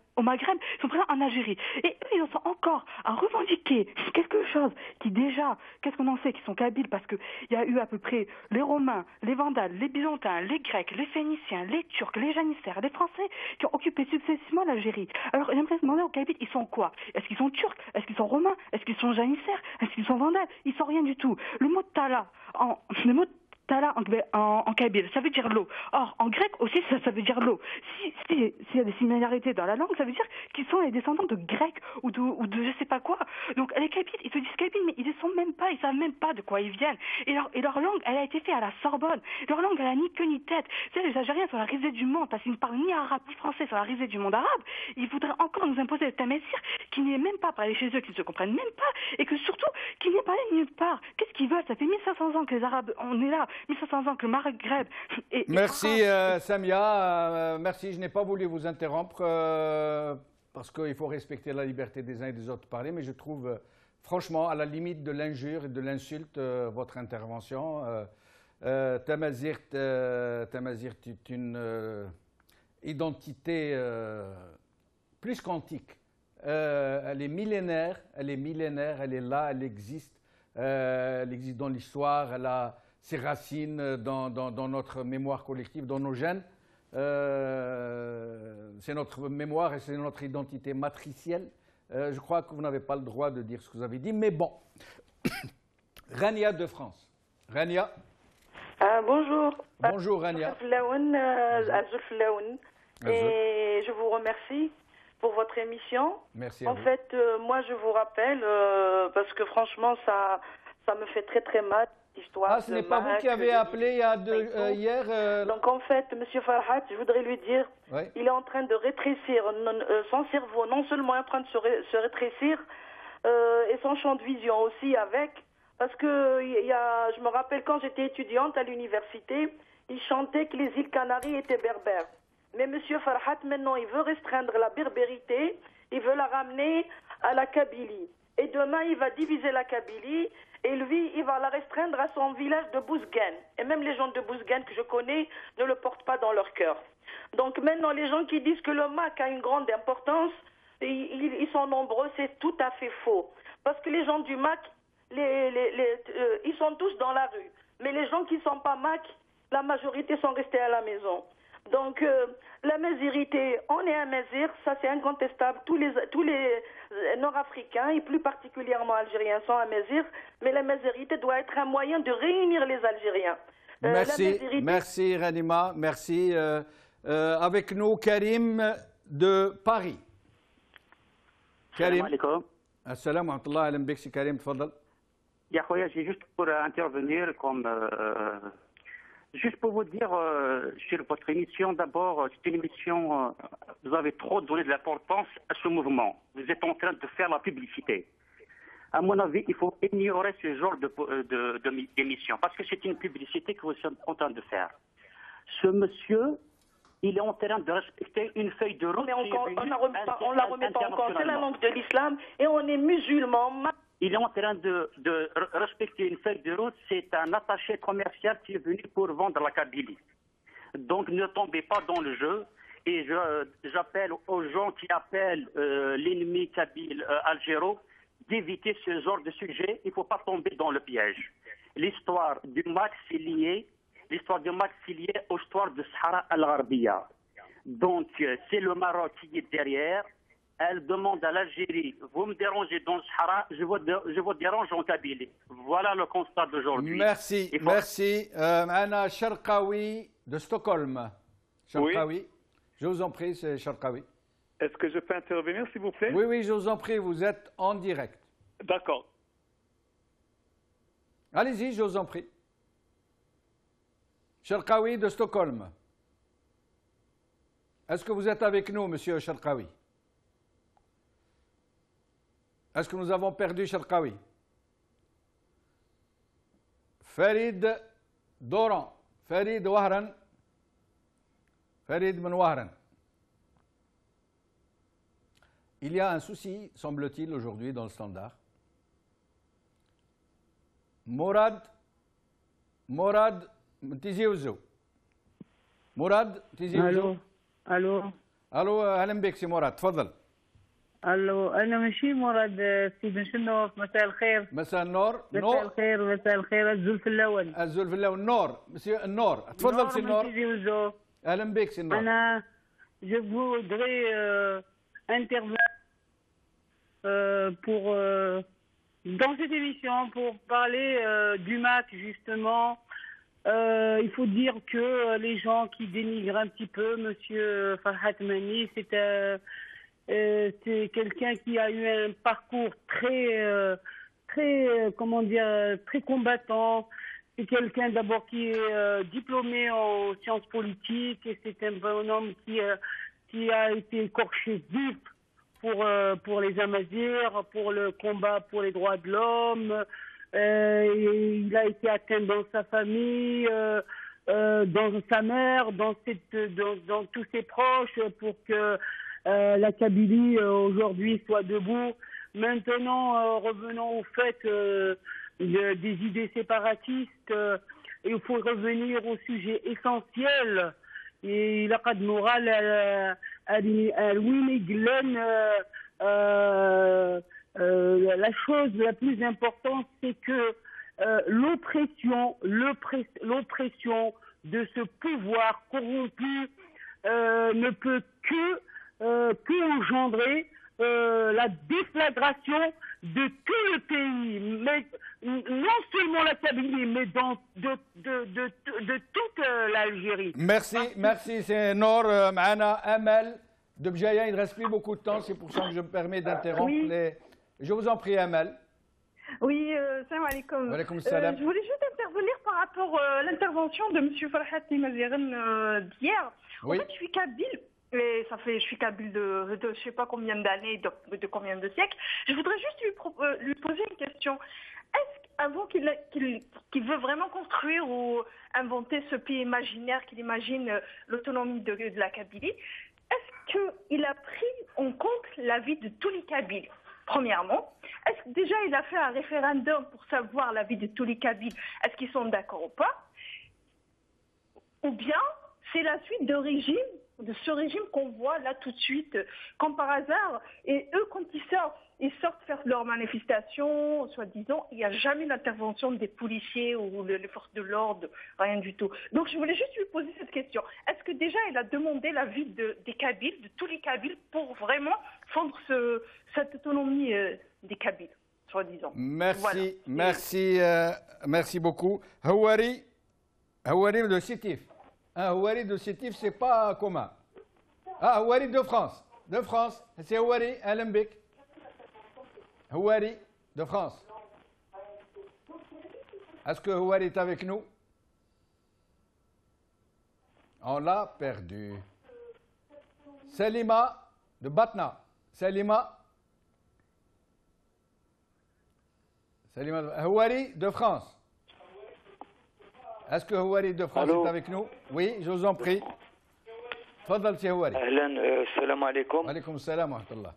sont présents en Algérie. Et eux, ils en sont encore à revendiquer quelque chose qui déjà, qu'est-ce qu'on en sait, qui sont Kabyles, parce qu'il y a eu à peu près les Romains, les Vandales, les Byzantins, les Grecs, les Phéniciens, les Turcs, les Janissaires, les Français qui ont occupé successivement l'Algérie. Alors j'aimerais demander aux Kabyles, ils sont quoi? Est-ce qu'ils sont turcs? Est-ce qu'ils sont romains? Est-ce qu'ils sont janissaires? Est-ce qu'ils sont vandales? Ils sont rien du tout. Le mot tala, Tala en kabyle, ça veut dire l'eau. Or, en grec aussi, ça veut dire l'eau. S'il y a des similarités dans la langue, ça veut dire qu'ils sont les descendants de Grecs ou de je sais pas quoi. Donc, les Kabyles, ils se disent Kabyles, mais ils ne sont même pas, ils savent même pas de quoi ils viennent. Et leur langue, elle a été faite à la Sorbonne. Leur langue, elle a ni queue ni tête. Tu sais, les Algériens sont la risée du monde, parce qu'ils ne parlent ni arabe ni français, sont la risée du monde arabe. Ils voudraient encore nous imposer le tamessir, qui n'est même pas parlé chez eux, qui ne se comprennent même pas, et que surtout, qui n'est parlé nulle part. Qu'est-ce qu'ils veulent? Ça fait 1500 ans que les Arabes, on est là. 1500 ans que le Maghreb Merci Samia, merci, je n'ai pas voulu vous interrompre parce qu'il faut respecter la liberté des uns et des autres de parler, mais je trouve franchement à la limite de l'injure et de l'insulte votre intervention. Tamazirt est une identité plus qu'antique. Elle est millénaire, elle est là, elle existe dans l'histoire, elle a ses racines dans notre mémoire collective, dans nos gènes. C'est notre mémoire et c'est notre identité matricielle. Je crois que vous n'avez pas le droit de dire ce que vous avez dit, mais bon. Rania de France. Rania. Bonjour. Bonjour Rania. Et je vous remercie pour votre émission. Merci à vous. En fait, moi je vous rappelle, parce que franchement ça me fait très très mal. Ah, ce n'est pas vous qui avez appelé hier Donc en fait, M. Farhat, je voudrais lui dire, oui. Il est en train de rétrécir, son cerveau non seulement est en train de se rétrécir, et son champ de vision aussi avec, parce que je me rappelle quand j'étais étudiante à l'université, il chantait que les îles Canaries étaient berbères. Mais M. Farhat, maintenant, il veut restreindre la berbérité, il veut la ramener à la Kabylie. Et demain, il va diviser la Kabylie. Et lui, il va la restreindre à son village de Bouzguen. Et même les gens de Bouzguen que je connais ne le portent pas dans leur cœur. Donc maintenant, les gens qui disent que le MAC a une grande importance, ils sont nombreux, c'est tout à fait faux. Parce que les gens du MAC, ils sont tous dans la rue. Mais les gens qui ne sont pas MAC, la majorité sont restés à la maison. Donc, la mésirité, on est un mésir, ça c'est incontestable. Tous les Nord-Africains, et plus particulièrement Algériens, sont un mésir, mais la mésirité doit être un moyen de réunir les Algériens. Merci Ranima, merci. Avec nous, Karim de Paris. Karim. Assalamu alaikum. Ahlan bik, c'est Karim, tfadal. Ya khoya, c'est juste pour intervenir comme... Juste pour vous dire, sur votre émission, d'abord, c'est une émission, vous avez trop donné de l'importance à ce mouvement. Vous êtes en train de faire la publicité. À mon avis, il faut ignorer ce genre d'émission, parce que c'est une publicité que vous êtes en train de faire. Ce monsieur, il est en train de respecter une feuille de route. Mais on ne la remet pas en cause, c'est la langue de l'islam, et on est musulman. Il est en train de respecter une feuille de route. C'est un attaché commercial qui est venu pour vendre la Kabylie. Donc ne tombez pas dans le jeu. Et j'appelle aux gens qui appellent l'ennemi kabyle algéro d'éviter ce genre de sujet. Il ne faut pas tomber dans le piège. L'histoire du MAC, c'est lié. L'histoire du MAC, c'est lié aux histoires de Sahara al-Gharbia. Donc c'est le Maroc qui est derrière. elle demande à l'Algérie, vous me dérangez dans le Sahara, je vous dérange en Kabylie. Voilà le constat d'aujourd'hui. Merci, merci. Anna Sharqawi de Stockholm. Sharqawi, je vous en prie, c'est Sharqawi. Est-ce que je peux intervenir, s'il vous plaît? Oui, oui, je vous en prie, vous êtes en direct. D'accord. Allez-y, je vous en prie. Sharqawi de Stockholm. Est-ce que vous êtes avec nous, monsieur Sharqawi? Est-ce que nous avons perdu Sharqawi? Farid Doran. Farid Wahran. Farid Ben Wahran. Il y a un souci, semble-t-il, aujourd'hui dans le Standard. Morad Tizi Ouzou. Morad Tizi Ouzou. الو اهلا بك سي مراد تفضل. الو انا ماشي مراد سي بن شنوف. مساء الخير. مساء النور. مساء الخير مساء الخير. الزلف الاول. الزلف الاول النور. مسيو النور تفضل سي النور. اهلا بك سي النور. انا je voudrais intervenir pour dans cette émission pour parler du match justement. Il faut dire que les gens qui dénigrent un petit peu Monsieur Farhat Mani, c'est quelqu'un qui a eu un parcours très combattant. C'est quelqu'un d'abord qui est diplômé en sciences politiques et c'est un bonhomme qui a été écorché vif pour les Amazirs, pour le combat pour les droits de l'homme. Il a été atteint dans sa famille, dans sa mère, dans tous ses proches, pour que la Kabylie aujourd'hui soit debout. Maintenant, revenons au fait des idées séparatistes. Il faut revenir au sujet essentiel. Et il a pas de morale à Louis Glenn. La chose la plus importante, c'est que l'oppression de ce pouvoir corrompu ne peut que engendrer la déflagration de tout le pays, mais non seulement la Kabylie, mais de toute l'Algérie. Merci, c'est Noor. M'ana Amal de Bjaya, il ne reste plus beaucoup de temps, c'est pour ça que je me permets d'interrompre les... Je vous en prie, Amal. Oui, salam alaikum. Je voulais juste intervenir par rapport à l'intervention de M. Farhat Maziran d'hier. En fait, je suis kabyle, et je suis kabyle de je ne sais pas combien d'années, de combien de siècles. Je voudrais juste lui poser une question. Est-ce qu'avant qu'il veut vraiment construire ou inventer ce pays imaginaire qu'il imagine l'autonomie de la Kabylie, est-ce qu'il a pris en compte l'avis de tous les Kabyles? Premièrement, est-ce que déjà il a fait un référendum pour savoir l'avis de tous les Kabyles? Est-ce qu'ils sont d'accord ou pas? Ou bien c'est la suite de ce régime qu'on voit là tout de suite, comme par hasard. Et eux, quand ils sortent faire leur manifestation, soi-disant, il n'y a jamais d'intervention des policiers ou les forces de l'ordre, rien du tout. Donc je voulais juste lui poser cette question. Est-ce que déjà il a demandé l'avis des Kabyles, de tous les Kabyles, pour vraiment fondre cette autonomie des Kabyles, soi-disant? Merci, voilà. Merci beaucoup. Houari de Sétif. Houari de Sétif, c'est pas commun. Ah, Houari de France. De France. C'est Houari, Alembek. Houari de France. Est-ce que Houari est avec nous? On l'a perdu. Salima de Batna. Salima. Houari de France. Est-ce que Houari de France est avec nous? Oui, je vous en prie. تفضل سي هواري. اهلا السلام عليكم. وعليكم السلام ورحمه الله.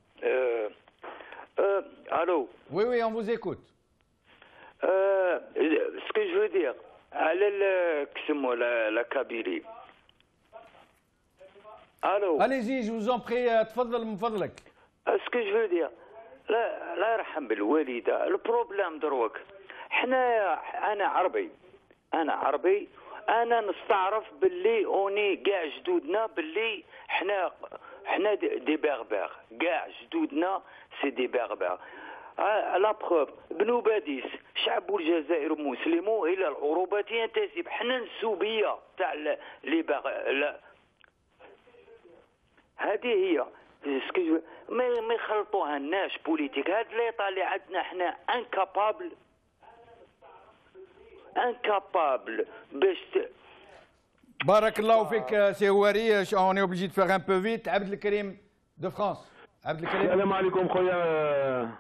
Allô. Oui, on vous écoute. Ce que je veux dire, la Kabylie. Allô. Allez-y, je vous en prie, تفضل من فضلك. Ce que je veux dire, لا يرحم بالوالدة. البروبليم دروك حنا أنا عربي. أنا نستعرف باللي أوني كاع جدودنا باللي حنا حنا دي بغبغ كاع جدودنا سي دي بغبغ. لا بروف بنو باديس شعب الجزائر مسلمو الى العروبه ينتسب. حنا النسوبيه تاع لي لا هذه هي ما يخلطوها الناس بوليتيك. هاد ليطا اللي عندنا حنا انكابابل باش بارك الله فيك سي هواري. on est obligé de faire un peu vite. عبد الكريم de France. عبد الكريم. السلام عليكم خويا.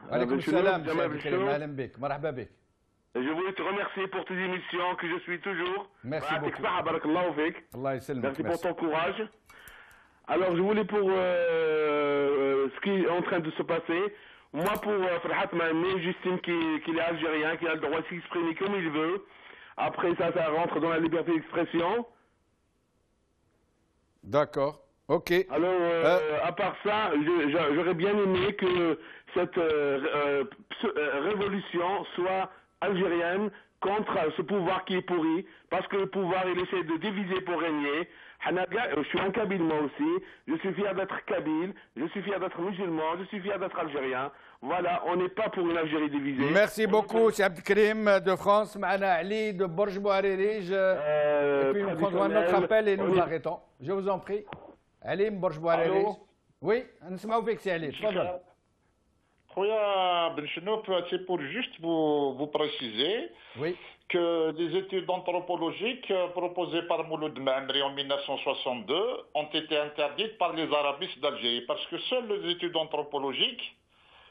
وعليكم السلام سي عبد الكريم، اهلا بك، مرحبا بك. Je voulais te remercier pour tes émissions que je suis toujours. Merci beaucoup. بارك الله فيك. الله يسلمك. Merci pour ton courage. Alors je voulais pour ce qui est en train de se passer, moi pour Farhat Mahami, j'estime qu'il est algérien, qu'il a le droit de s'exprimer comme il veut. Après ça rentre dans la liberté d'expression. D'accord, ok. Alors à part ça, j'aurais bien aimé que cette révolution soit algérienne contre ce pouvoir qui est pourri, parce que le pouvoir il essaie de diviser pour régner. Je suis un Kabyle moi aussi, je suis fier d'être Kabyle, je suis fier d'être musulman, je suis fier d'être algérien. Voilà, on n'est pas pour une Algérie divisée. Merci beaucoup, c'est Abdelkrim de France, Mahana Ali de Borj Bouharerij. Et puis nous prendrons un autre appel et nous arrêtons. Je vous en prie. Ali, Borj Bouharerij. Oui, نسمعوا فيك سي علي، تفضل. خويا بن شنوف, c'est pour juste vous préciser que des études anthropologiques proposées par Mouloud Maamri en 1962 ont été interdites par les arabistes d'Algérie parce que seules les études anthropologiques,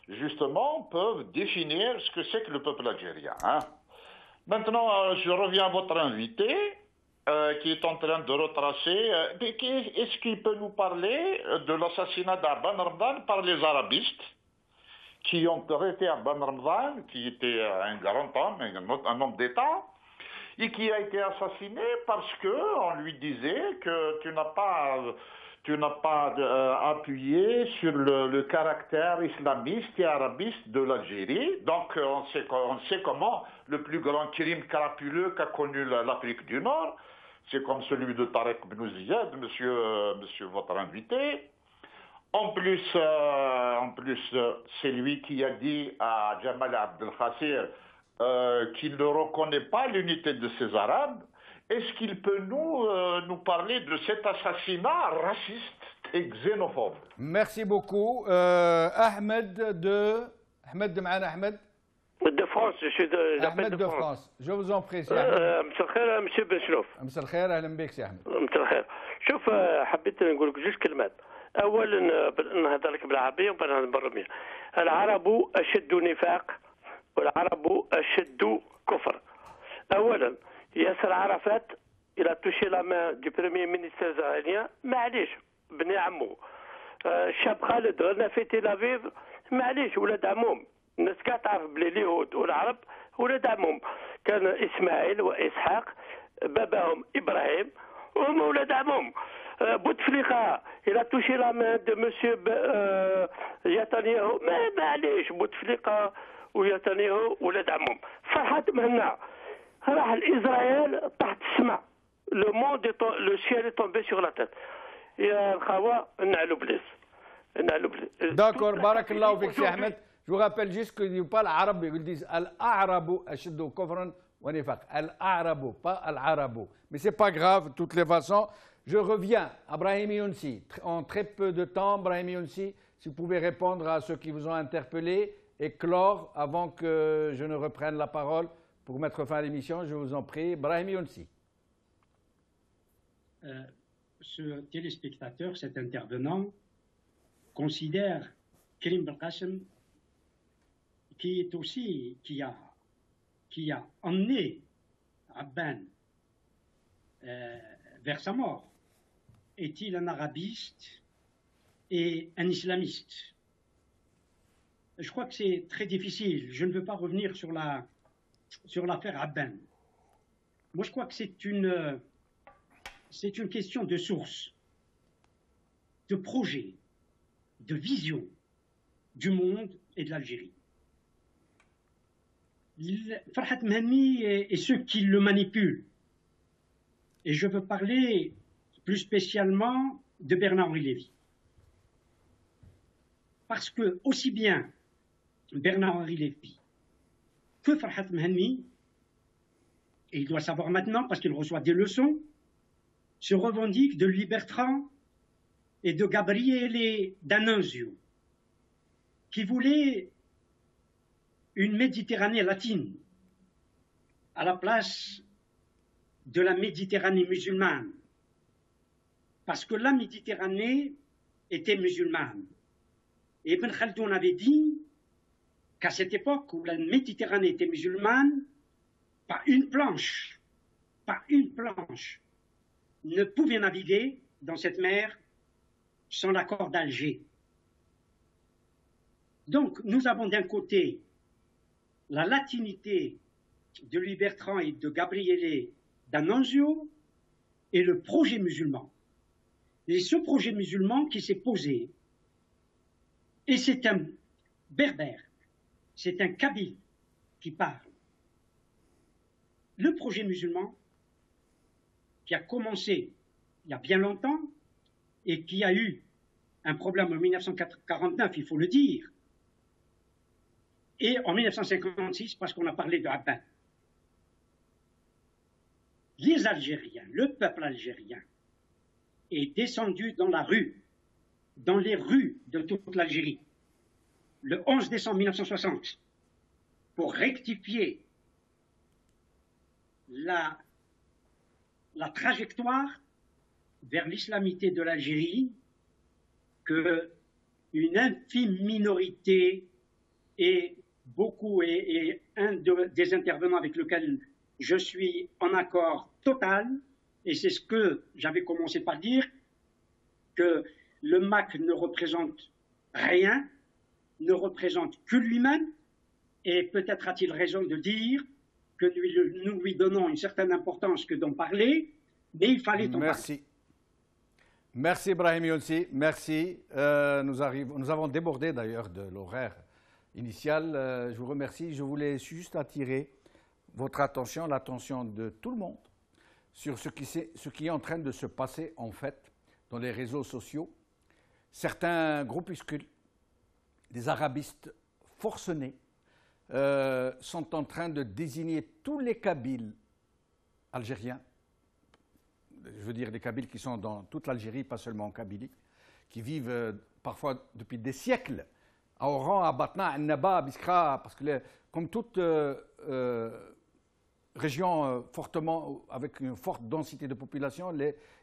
justement, peuvent définir ce que c'est que le peuple algérien. Hein. Maintenant, je reviens à votre invité qui est en train de retracer. Est-ce qu'il peut nous parler de l'assassinat d'Aban Ramadan par les arabistes qui ont arrêté Aban Ramadan, qui était un grand homme, un homme d'État, et qui a été assassiné parce qu'on lui disait que tu n'as pas appuyé sur le caractère islamiste et arabiste de l'Algérie. Donc on sait comment le plus grand crime crapuleux qu'a connu l'Afrique du Nord, c'est comme celui de Tarek Ben Ziyad, monsieur votre invité. En plus, c'est lui qui a dit à Jamal Abdel Khassir qu'il ne reconnaît pas l'unité de ces Arabes. Est-ce qu'il peut nous parler de cet assassinat raciste et xénophobe? Merci beaucoup. Ahmed de Ahmed de France, je suis Ahmed de France. Je vous en prie. مساء الخير مسيو بن شنوف. مساء الخير، اهلا بك سي احمد. مساء الخير. شوف حبيت نقول لك جوج كلمات. اولا نهضر لك بالعربيه وبعد نهضر بالروميه. العرب اشد نفاق والعرب اشد كفر. اولا ياسر عرفات الى توشي لا مان دو بريمير مينيستر اسرائيليان معليش بني عمو. الشاب خالد غنى في تل ابيب معليش ولاد عموم. الناس كاع تعرف بلي اليهود والعرب ولاد عموم. كان اسماعيل واسحاق باباهم ابراهيم وهم ولاد عموم. بوتفليقه الى توشي لا مان دو مسيو نتنياهو معليش بوتفليقه ونتنياهو ولاد عموم. فرحات مهنا راح لاسرائيل تحت السماء. لو موند لو سيال est tombé sur la tête. يا الخوا نعلو بليس نعلو بليس. D'accord, بارك الله فيك سي احمد. Je vous rappelle juste qu'ils ne disent pas l'arabe, ils disent al-arabu ashaddu kufran wa nifaq. Al-arabu, pas al-arabu. Mais ce n'est pas grave, de toutes les façons. Je reviens à Brahim Younsi. En très peu de temps, Brahim Younsi, si vous pouvez répondre à ceux qui vous ont interpellé et clore avant que je ne reprenne la parole pour mettre fin à l'émission, je vous en prie. Brahim Younsi. Ce téléspectateur, cet intervenant, considère Karim Belkacem qui a emmené Aban vers sa mort. Est-il un arabiste et un islamiste? Je crois que c'est très difficile. Je ne veux pas revenir sur l'affaire Aban. Moi, je crois que c'est une question de source, de projet, de vision du monde et de l'Algérie. Farhat Mahami et ceux qui le manipulent. Et je veux parler plus spécialement de Bernard-Henri Lévy. parce que aussi bien Bernard-Henri Lévy que Farhat Mhenni, et il doit savoir maintenant parce qu'il reçoit des leçons, se revendiquent de Louis Bertrand et de Gabriele D'Annunzio, qui voulaient une Méditerranée latine à la place de la Méditerranée musulmane, parce que la Méditerranée était musulmane. Et Ibn Khaldoun avait dit qu'à cette époque où la Méditerranée était musulmane, pas une planche ne pouvait naviguer dans cette mer sans l'accord d'Alger. Donc nous avons d'un côté la latinité de Louis Bertrand et de Gabriele D'Annunzio et le projet musulman. Et ce projet musulman qui s'est posé, et c'est un berbère, c'est un kabyle qui parle. Le projet musulman qui a commencé il y a bien longtemps et qui a eu un problème en 1949, il faut le dire, et en 1956 parce qu'on a parlé de Abad. Les Algériens, le peuple algérien est descendu dans la rue, dans les rues de toute l'Algérie, le 11 décembre 1960, pour rectifier la trajectoire vers l'islamisité de l'Algérie que une infime minorité et un des intervenants avec lequel je suis en accord total, et c'est ce que j'avais commencé par dire, que le MAC ne représente rien, ne représente que lui-même, et peut-être a-t-il raison de dire que nous lui donnons une certaine importance que d'en parler, mais il fallait en parler. Merci. Merci Brahim Younsi, merci. Nous avons débordé d'ailleurs de l'horaire initial. Je vous remercie. Je voulais juste attirer votre attention, l'attention de tout le monde, sur ce qui est en train de se passer en fait dans les réseaux sociaux. Certains groupuscules, des arabistes forcenés, sont en train de désigner tous les Kabyles algériens, je veux dire les Kabyles qui sont dans toute l'Algérie, pas seulement en Kabylie, qui vivent parfois depuis des siècles à Oran, à Batna, à Naba, à Biskra, parce que comme toute région fortement, avec une forte densité de population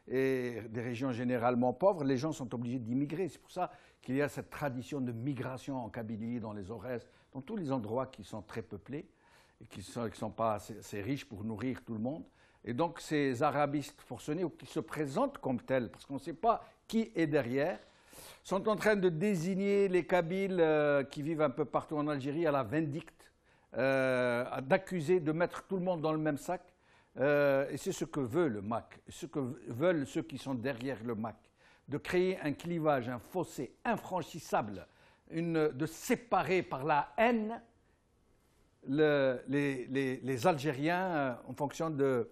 et des régions généralement pauvres, les gens sont obligés d'immigrer. C'est pour ça qu'il y a cette tradition de migration en Kabylie, dans les Aurès, dans tous les endroits qui sont très peuplés et qui ne sont pas assez riches pour nourrir tout le monde. Et donc ces arabistes forcenés, ou qui se présentent comme tels, parce qu'on ne sait pas qui est derrière, sont en train de désigner les Kabyles qui vivent un peu partout en Algérie à la vindicte, d'accuser, de mettre tout le monde dans le même sac. Et c'est ce que veut le MAC, ce que veulent ceux qui sont derrière le MAC, de créer un clivage, un fossé infranchissable, de séparer par la haine les Algériens en fonction de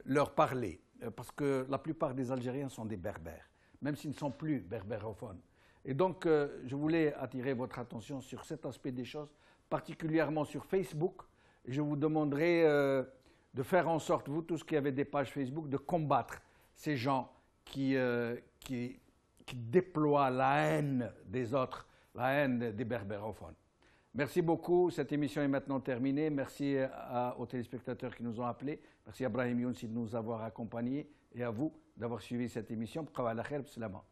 leur parler. Parce que la plupart des Algériens sont des berbères, même s'ils ne sont plus berbérophones. Et donc, je voulais attirer votre attention sur cet aspect des choses, particulièrement sur Facebook. Je vous demanderai de faire en sorte, vous tous qui avez des pages Facebook, de combattre ces gens qui déploient la haine des autres, la haine des berbérophones. Merci beaucoup. Cette émission est maintenant terminée. Merci aux téléspectateurs qui nous ont appelés. Merci à Brahim Younsi de nous avoir accompagnés et à vous d'avoir suivi cette émission. Bqaw ala khair, b'slama.